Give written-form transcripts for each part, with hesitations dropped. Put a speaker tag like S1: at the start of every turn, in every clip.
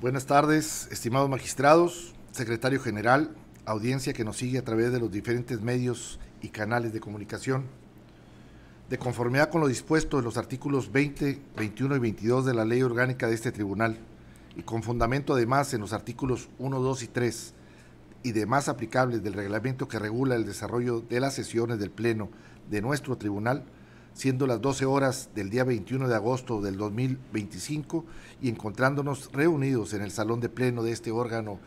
S1: Buenas tardes, estimados magistrados, secretario general, audiencia que nos sigue a través de los diferentes medios y canales de comunicación. De conformidad con lo dispuesto en los artículos 20, 21 y 22 de la Ley Orgánica de este Tribunal, y con fundamento además en los artículos 1, 2 y 3 y demás aplicables del reglamento que regula el desarrollo de las sesiones del Pleno de nuestro Tribunal, siendo las 12 horas del día 21 de agosto del 2025 y encontrándonos reunidos en el salón de pleno de este órgano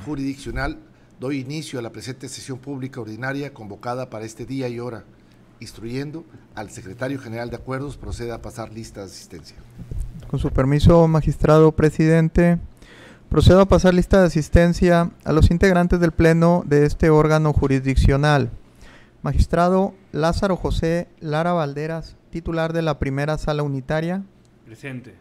S1: jurisdiccional, doy inicio a la presente sesión pública ordinaria convocada para este día y hora, instruyendo al secretario general de Acuerdos proceda a pasar lista de asistencia.
S2: Con su permiso, magistrado presidente, procedo a pasar lista de asistencia a los integrantes del pleno de este órgano jurisdiccional. Magistrado Lázaro José Lara Valderas, titular de la primera sala unitaria.
S3: Presente.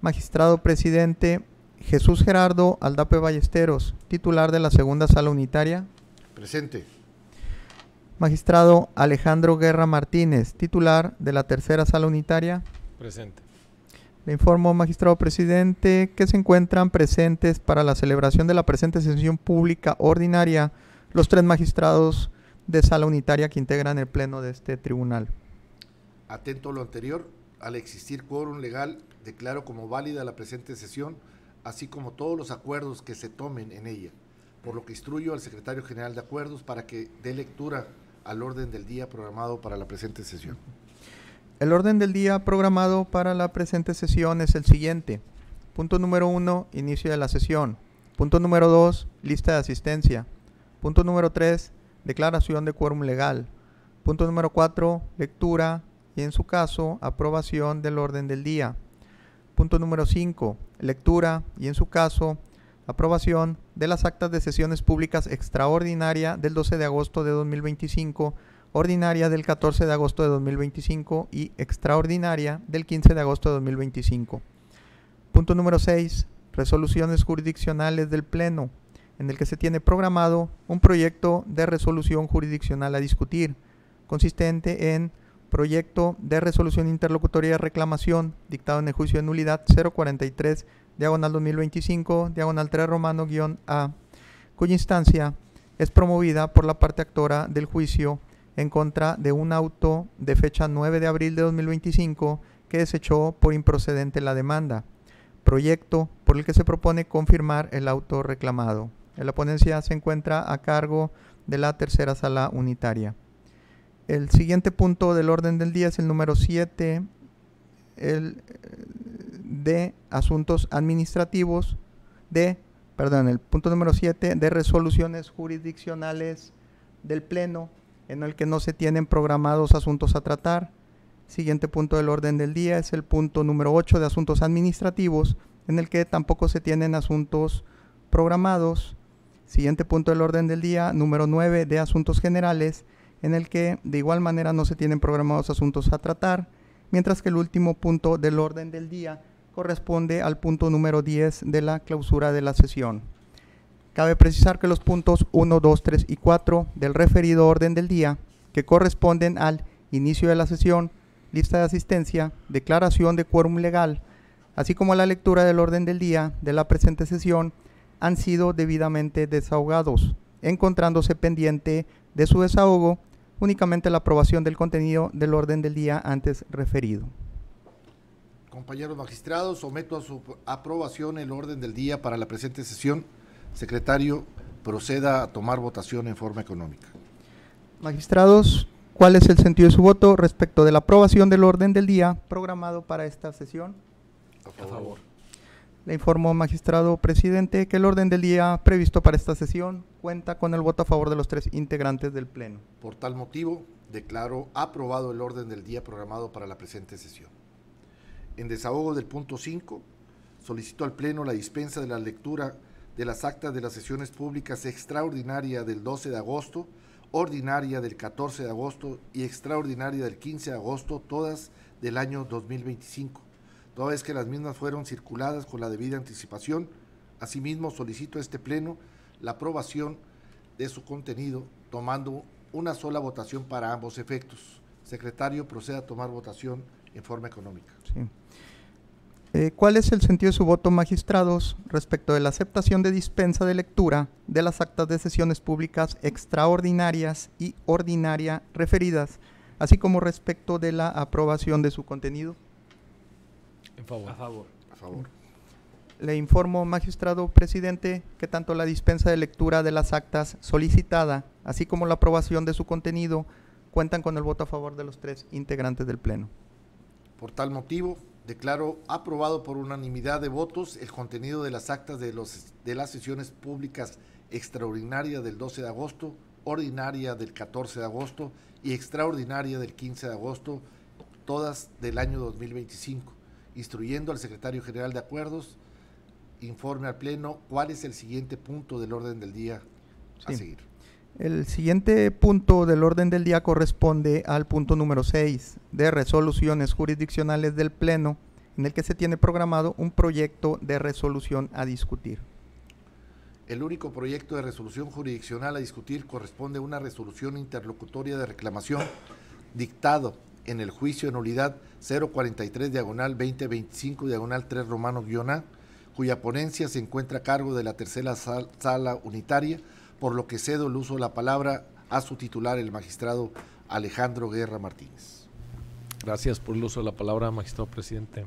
S2: Magistrado presidente Jesús Gerardo Aldape Ballesteros, titular de la segunda sala unitaria.
S1: Presente.
S2: Magistrado Alejandro Guerra Martínez, titular de la tercera sala unitaria.
S4: Presente.
S2: Le informo, magistrado presidente, que se encuentran presentes para la celebración de la presente sesión pública ordinaria los 3 magistrados de sala unitaria que integran el pleno de este tribunal.
S1: Atento a lo anterior, al existir quórum legal, declaro como válida la presente sesión, así como todos los acuerdos que se tomen en ella, por lo que instruyo al secretario general de Acuerdos para que dé lectura al orden del día programado para la presente sesión.
S2: El orden del día programado para la presente sesión es el siguiente. Punto número 1, inicio de la sesión. Punto número 2, lista de asistencia. Punto número 3, declaración de quórum legal. Punto número 4, lectura y en su caso, aprobación del orden del día. Punto número 5, lectura y en su caso, aprobación de las actas de sesiones públicas extraordinaria del 12 de agosto de 2025, ordinaria del 14 de agosto de 2025 y extraordinaria del 15 de agosto de 2025. Punto número 6, resoluciones jurisdiccionales del Pleno, en el que se tiene programado un proyecto de resolución jurisdiccional a discutir, consistente en proyecto de resolución interlocutoria de reclamación dictado en el juicio de nulidad 043, diagonal 2025, diagonal 3 romano -A, cuya instancia es promovida por la parte actora del juicio en contra de un auto de fecha 9 de abril de 2025 que desechó por improcedente la demanda, proyecto por el que se propone confirmar el auto reclamado. En la ponencia se encuentra a cargo de la tercera sala unitaria. El siguiente punto del orden del día es el número 7, el de asuntos administrativos, el punto número 7 de resoluciones jurisdiccionales del Pleno, en el que no se tienen programados asuntos a tratar. Siguiente punto del orden del día es el punto número 8 de asuntos administrativos, en el que tampoco se tienen asuntos programados. Siguiente punto del orden del día, número 9 de asuntos generales, en el que de igual manera no se tienen programados asuntos a tratar, mientras que el último punto del orden del día corresponde al punto número 10 de la clausura de la sesión. Cabe precisar que los puntos 1, 2, 3 y 4 del referido orden del día, que corresponden al inicio de la sesión, lista de asistencia, declaración de quórum legal, así como la lectura del orden del día de la presente sesión, han sido debidamente desahogados, encontrándose pendiente de su desahogo únicamente la aprobación del contenido del orden del día antes referido.
S1: Compañeros magistrados, someto a su aprobación el orden del día para la presente sesión. Secretario, proceda a tomar votación en forma económica.
S2: Magistrados, ¿cuál es el sentido de su voto respecto de la aprobación del orden del día programado para esta sesión?
S1: A favor.
S2: Le informo, magistrado presidente, que el orden del día previsto para esta sesión cuenta con el voto a favor de los 3 integrantes del Pleno.
S1: Por tal motivo, declaro aprobado el orden del día programado para la presente sesión. En desahogo del punto 5, solicito al Pleno la dispensa de la lectura de las actas de las sesiones públicas extraordinaria del 12 de agosto, ordinaria del 14 de agosto y extraordinaria del 15 de agosto, todas del año 2025. Toda vez que las mismas fueron circuladas con la debida anticipación. Asimismo, solicito a este Pleno la aprobación de su contenido, tomando una sola votación para ambos efectos. Secretario, proceda a tomar votación en forma económica.
S2: Sí. ¿Cuál es el sentido de su voto, magistrados, respecto de la aceptación de dispensa de lectura de las actas de sesiones públicas extraordinarias y ordinaria referidas, así como respecto de la aprobación de su contenido?
S3: En favor.
S4: A favor.
S1: A favor.
S2: Le informo, magistrado presidente, que tanto la dispensa de lectura de las actas solicitada, así como la aprobación de su contenido, cuentan con el voto a favor de los 3 integrantes del Pleno.
S1: Por tal motivo, declaro aprobado por unanimidad de votos el contenido de las actas de las sesiones públicas extraordinaria del 12 de agosto, ordinaria del 14 de agosto y extraordinaria del 15 de agosto, todas del año 2025, instruyendo al secretario general de Acuerdos, informe al Pleno cuál es el siguiente punto del orden del día a seguir.
S2: El siguiente punto del orden del día corresponde al punto número 6 de resoluciones jurisdiccionales del Pleno, en el que se tiene programado un proyecto de resolución a discutir.
S1: El único proyecto de resolución jurisdiccional a discutir corresponde a una resolución interlocutoria de reclamación dictado en el juicio de nulidad 043/2025/3 romano-A, cuya ponencia se encuentra a cargo de la tercera sala unitaria, por lo que cedo el uso de la palabra a su titular, el magistrado Alejandro Guerra Martínez.
S3: Gracias por el uso de la palabra, magistrado presidente.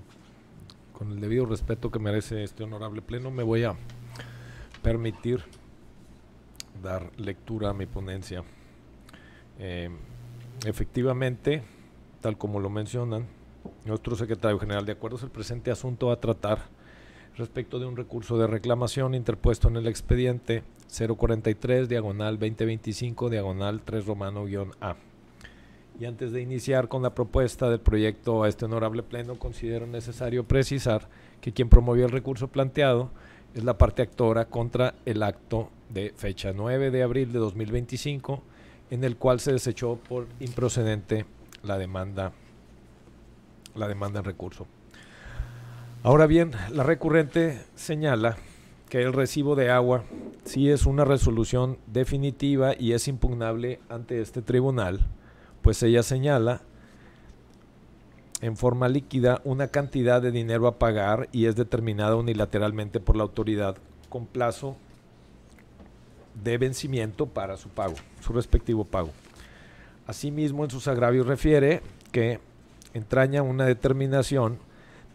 S3: Con el debido respeto que merece este honorable Pleno, me voy a permitir dar lectura a mi ponencia. Efectivamente, tal como lo mencionan nuestro secretario general de Acuerdos, el presente asunto a tratar respecto de un recurso de reclamación interpuesto en el expediente 043/2025/3 romano-A. Y antes de iniciar con la propuesta del proyecto a este honorable Pleno, considero necesario precisar que quien promovió el recurso planteado es la parte actora contra el acto de fecha 9 de abril de 2025, en el cual se desechó por improcedente la demanda en recurso. Ahora bien, la recurrente señala que el recibo de agua sí es una resolución definitiva y es impugnable ante este tribunal, pues ella señala en forma líquida una cantidad de dinero a pagar y es determinada unilateralmente por la autoridad con plazo de vencimiento para su pago, su respectivo pago. Asimismo, en sus agravios refiere que entraña una determinación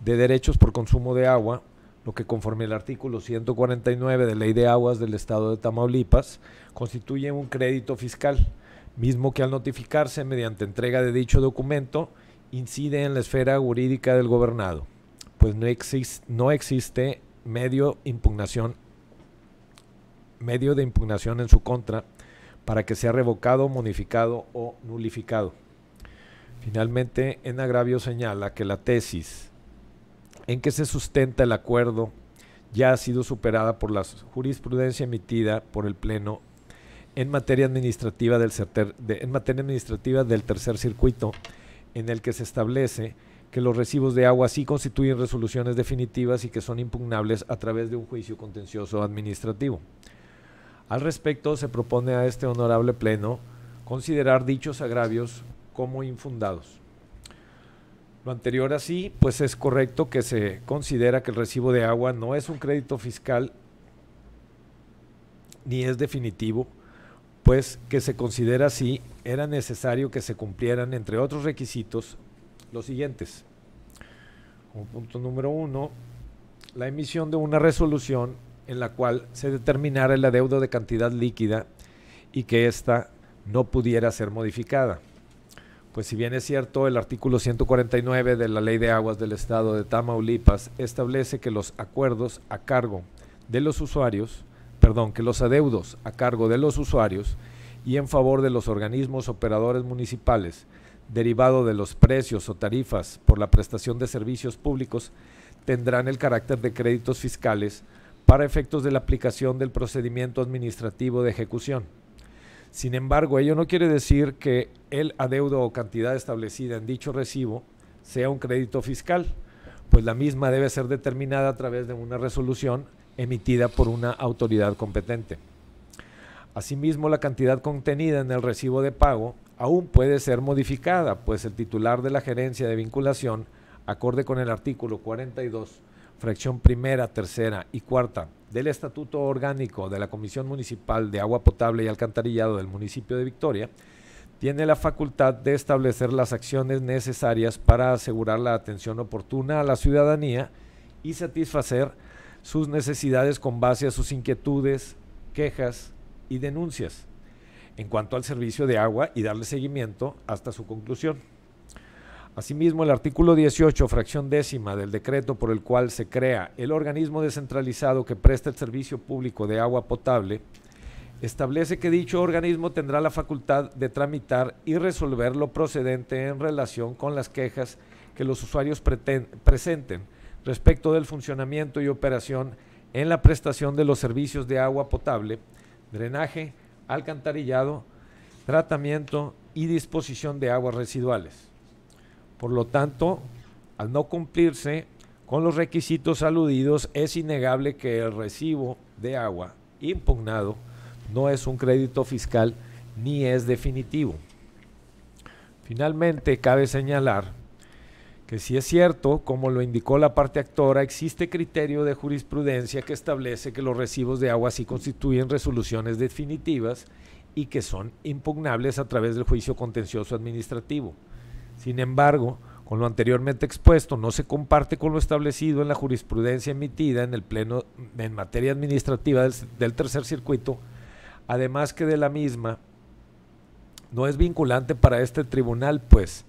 S3: de derechos por consumo de agua, lo que conforme al artículo 149 de Ley de Aguas del Estado de Tamaulipas constituye un crédito fiscal, mismo que al notificarse mediante entrega de dicho documento incide en la esfera jurídica del gobernado, pues no existe medio de impugnación en su contra para que sea revocado, modificado o nulificado. Finalmente, en agravio señala que la tesis en que se sustenta el acuerdo ya ha sido superada por la jurisprudencia emitida por el Pleno en materia administrativa del tercer circuito, en el que se establece que los recibos de agua sí constituyen resoluciones definitivas y que son impugnables a través de un juicio contencioso administrativo. Al respecto, se propone a este honorable Pleno considerar dichos agravios como infundados. Lo anterior así, pues es correcto que se considera que el recibo de agua no es un crédito fiscal ni es definitivo, pues que se considera así, era necesario que se cumplieran, entre otros requisitos, los siguientes. Como punto número 1, la emisión de una resolución en la cual se determinara el adeudo de cantidad líquida y que ésta no pudiera ser modificada. Pues si bien es cierto, el artículo 149 de la Ley de Aguas del Estado de Tamaulipas establece que los acuerdos a cargo de los usuarios, que los adeudos a cargo de los usuarios y en favor de los organismos operadores municipales, derivado de los precios o tarifas por la prestación de servicios públicos, tendrán el carácter de créditos fiscales para efectos de la aplicación del procedimiento administrativo de ejecución. Sin embargo, ello no quiere decir que el adeudo o cantidad establecida en dicho recibo sea un crédito fiscal, pues la misma debe ser determinada a través de una resolución emitida por una autoridad competente. Asimismo, la cantidad contenida en el recibo de pago aún puede ser modificada, pues el titular de la gerencia de vinculación acorde con el artículo 42, fracción primera, tercera y cuarta del Estatuto Orgánico de la Comisión Municipal de Agua Potable y Alcantarillado del municipio de Victoria, tiene la facultad de establecer las acciones necesarias para asegurar la atención oportuna a la ciudadanía y satisfacer sus necesidades con base a sus inquietudes, quejas y denuncias en cuanto al servicio de agua y darle seguimiento hasta su conclusión. Asimismo, el artículo 18, fracción décima del decreto por el cual se crea el organismo descentralizado que presta el servicio público de agua potable, establece que dicho organismo tendrá la facultad de tramitar y resolver lo procedente en relación con las quejas que los usuarios presenten respecto del funcionamiento y operación en la prestación de los servicios de agua potable, drenaje, alcantarillado, tratamiento y disposición de aguas residuales. Por lo tanto, al no cumplirse con los requisitos aludidos, es innegable que el recibo de agua impugnado no es un crédito fiscal ni es definitivo. Finalmente, cabe señalar que si es cierto, como lo indicó la parte actora, existe criterio de jurisprudencia que establece que los recibos de agua sí constituyen resoluciones definitivas y que son impugnables a través del juicio contencioso administrativo. Sin embargo, con lo anteriormente expuesto, no se comparte con lo establecido en la jurisprudencia emitida en el Pleno en materia administrativa del Tercer Circuito, además que de la misma no es vinculante para este tribunal, pues,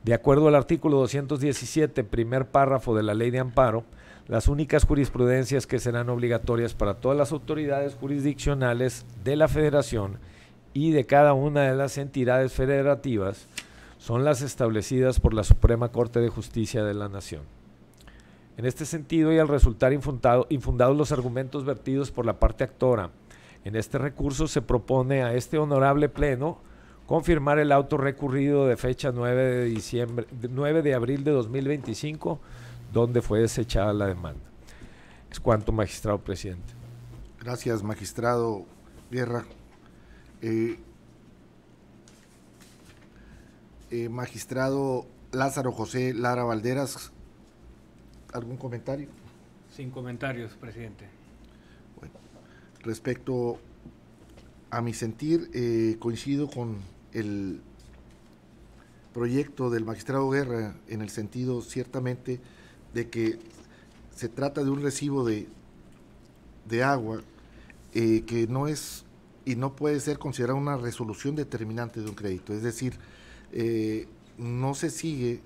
S3: de acuerdo al artículo 217, primer párrafo de la Ley de Amparo, las únicas jurisprudencias que serán obligatorias para todas las autoridades jurisdiccionales de la Federación y de cada una de las entidades federativas son las establecidas por la Suprema Corte de Justicia de la Nación. En este sentido, y al resultar infundados los argumentos vertidos por la parte actora, en este recurso se propone a este honorable Pleno confirmar el auto recurrido de fecha 9 de abril de 2025, donde fue desechada la demanda. Es cuanto, magistrado presidente.
S1: Gracias, magistrado Guerra. Magistrado Lázaro José Lara Valderas, ¿algún comentario?
S4: Sin comentarios, presidente.
S1: Bueno, respecto a mi sentir, coincido con el proyecto del magistrado Guerra en el sentido ciertamente de que se trata de un recibo de agua que no es y no puede ser considerada una resolución determinante de un crédito, es decir, no se sigue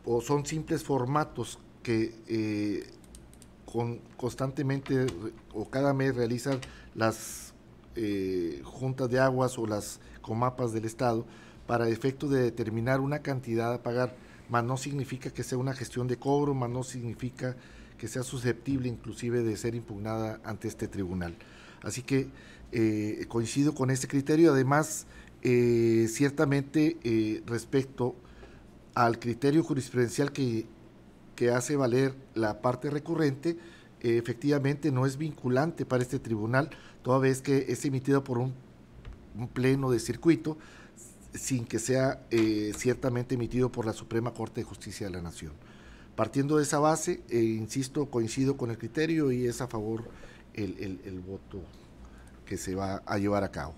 S1: o son simples formatos que constantemente o cada mes realizan las juntas de aguas o las comapas del Estado para efecto de determinar una cantidad a pagar, más no significa que sea una gestión de cobro, más no significa que sea susceptible inclusive de ser impugnada ante este tribunal. Así que coincido con este criterio. Además, ciertamente respecto al criterio jurisprudencial que hace valer la parte recurrente, efectivamente no es vinculante para este tribunal, toda vez que es emitido por un pleno de circuito, sin que sea ciertamente emitido por la Suprema Corte de Justicia de la Nación. Partiendo de esa base, insisto, coincido con el criterio y es a favor el voto que se va a llevar a cabo.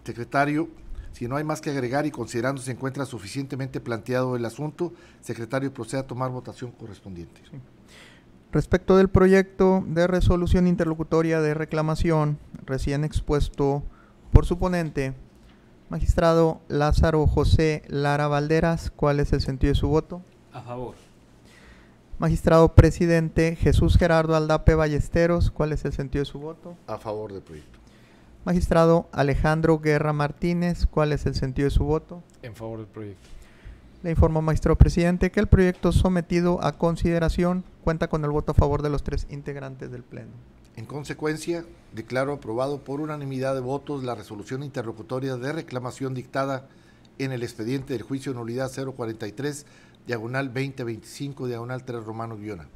S1: Secretario, si no hay más que agregar y considerando se encuentra suficientemente planteado el asunto, secretario, proceda a tomar votación correspondiente.
S2: Sí. Respecto del proyecto de resolución interlocutoria de reclamación recién expuesto por su ponente, magistrado Lázaro José Lara Valderas, ¿cuál es el sentido de su voto?
S4: A favor.
S2: Magistrado presidente Jesús Gerardo Aldape Ballesteros, ¿cuál es el sentido de su voto?
S1: A favor del proyecto.
S2: Magistrado Alejandro Guerra Martínez, ¿cuál es el sentido de su voto?
S3: En favor del proyecto.
S2: Le informo, magistrado presidente, que el proyecto sometido a consideración cuenta con el voto a favor de los 3 integrantes del Pleno.
S1: En consecuencia, declaro aprobado por unanimidad de votos la resolución interlocutoria de reclamación dictada en el expediente del juicio de nulidad 043, diagonal 2025, diagonal 3 romano _A.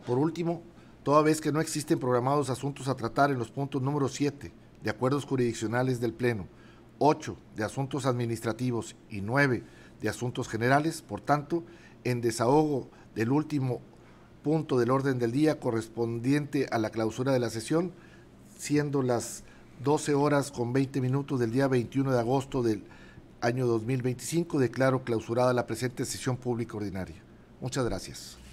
S1: Por último, toda vez que no existen programados asuntos a tratar en los puntos número 7 de acuerdos jurisdiccionales del Pleno, 8 de Asuntos Administrativos y 9 de Asuntos Generales. Por tanto, en desahogo del último punto del orden del día correspondiente a la clausura de la sesión, siendo las 12 horas con 20 minutos del día 21 de agosto del año 2025, declaro clausurada la presente sesión pública ordinaria. Muchas gracias.